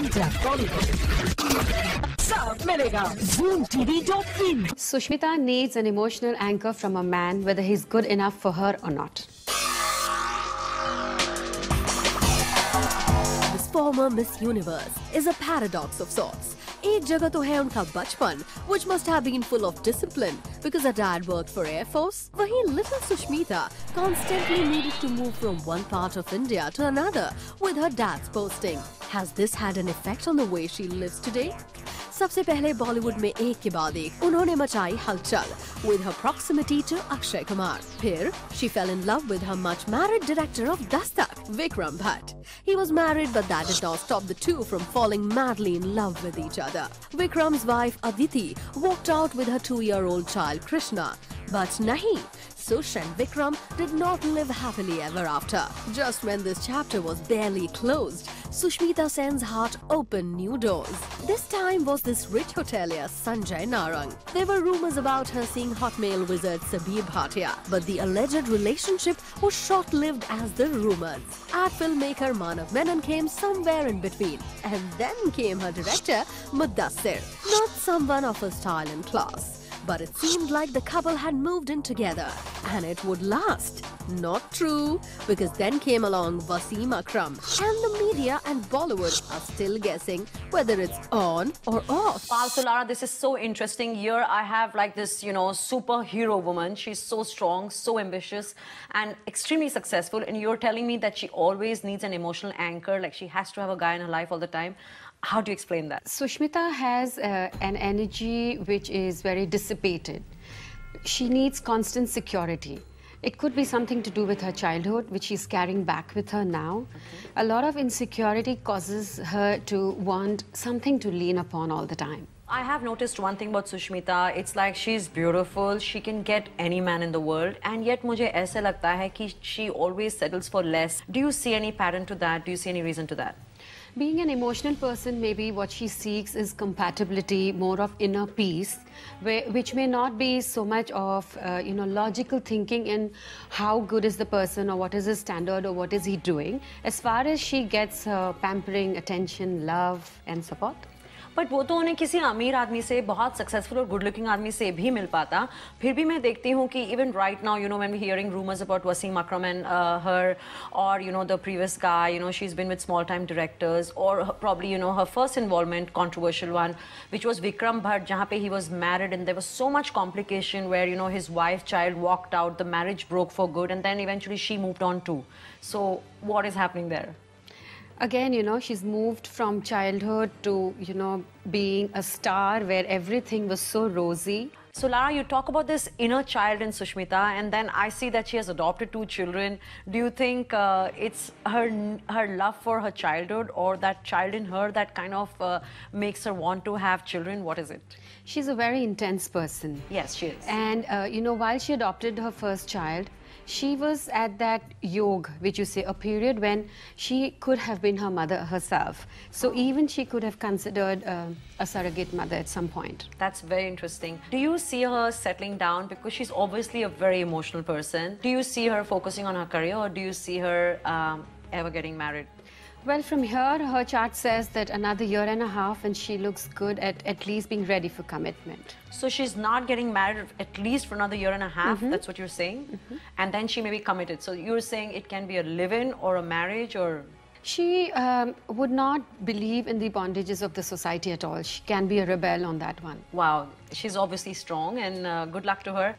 Enter Bollywood. Sab milega. ZoomTV.in. Sushmita needs an emotional anchor from a man, whether he's good enough for her or not. This former Miss Universe is a paradox of sorts. एक जगह तो है उनका बचपन, which must have been full of discipline because her dad worked for Air Force. वहीं little Sushmita constantly needed to move from one part of India to another with her dad's posting. Has this had an effect on the way she lives today? सबसे पहले बॉलीवुड में एक के बाद एक उन्होंने मचाई हलचल with her proximity to Akshay Kumar. फिर she fell in love with her much married director of Dastak, Vikram Bhatt. He was married, but that did not stop the two from falling madly in love with each other. Vikram's wife Aditi walked out with her 2-year-old child Krishna. But nahi, Sush and Vikram did not live happily ever after. Just when this chapter was barely closed, Sushmita Sen's heart opened new doors. This time was this rich hotelier Sanjay Narang. There were rumors about her seeing hot male wizard Sabir Bhatia, but the alleged relationship was short-lived as the rumors. Art filmmaker Manav Menon came somewhere in between, and then came her director Muddassir, not someone of her style and class. But it seemed like the couple had moved in together and it would last. Not true, because then came along Wasim Akram and the media and Bollywood are still guessing whether it's on or off. Wow, so Lara, this is so interesting. Here I have like this, superhero woman. She's so strong, so ambitious and extremely successful. And you're telling me that she always needs an emotional anchor, like she has to have a guy in her life all the time. How do you explain that? Sushmita has an energy which is very dissipated. She needs constant security. It could be something to do with her childhood, which she's carrying back with her now. Okay. A lot of insecurity causes her to want something to lean upon all the time. I have noticed one thing about Sushmita. It's like she's beautiful. She can get any man in the world. And yet, मुझे ऐसा लगता है कि she always settles for less. Do you see any pattern to that? Do you see any reason to that? Being an emotional person, maybe what she seeks is compatibility, more of inner peace, which may not be so much of, logical thinking in how good is the person or what is his standard or what is he doing, as far as she gets pampering, attention, love and support. But वो तो उन्हें किसी अमीर आदमी से बहुत successful और good looking आदमी से भी मिल पाता. फिर भी मैं देखती हूँ कि even right now when we hearing rumours about Wasim Akram and her or the previous guy she is been with small time directors or probably her first involvement controversial one which was Vikram Bhatt जहाँ पे he was married and there was so much complication where his wife child walked out the marriage broke for good and then eventually she moved on too. So what is happening there? Again, she's moved from childhood to, being a star where everything was so rosy. So, Lara, you talk about this inner child in Sushmita, and then I see that she has adopted 2 children. Do you think it's her love for her childhood or that child in her that kind of makes her want to have children? What is it? She's a very intense person. Yes, she is. And, while she adopted her first child, she was at that yog, which you say, a period when she could have been her mother herself. So even she could have considered a surrogate mother at some point. That's very interesting. Do you see her settling down? Because she's obviously a very emotional person. Do you see her focusing on her career or do you see her ever getting married? Well, from here, her chart says that another year and a half and she looks good at least being ready for commitment. So she's not getting married at least for another year and a half, that's what you're saying? And then she may be committed. So you're saying it can be a live-in or a marriage or... She would not believe in the bondages of the society at all. She can be a rebel on that one. Wow, she's obviously strong and good luck to her.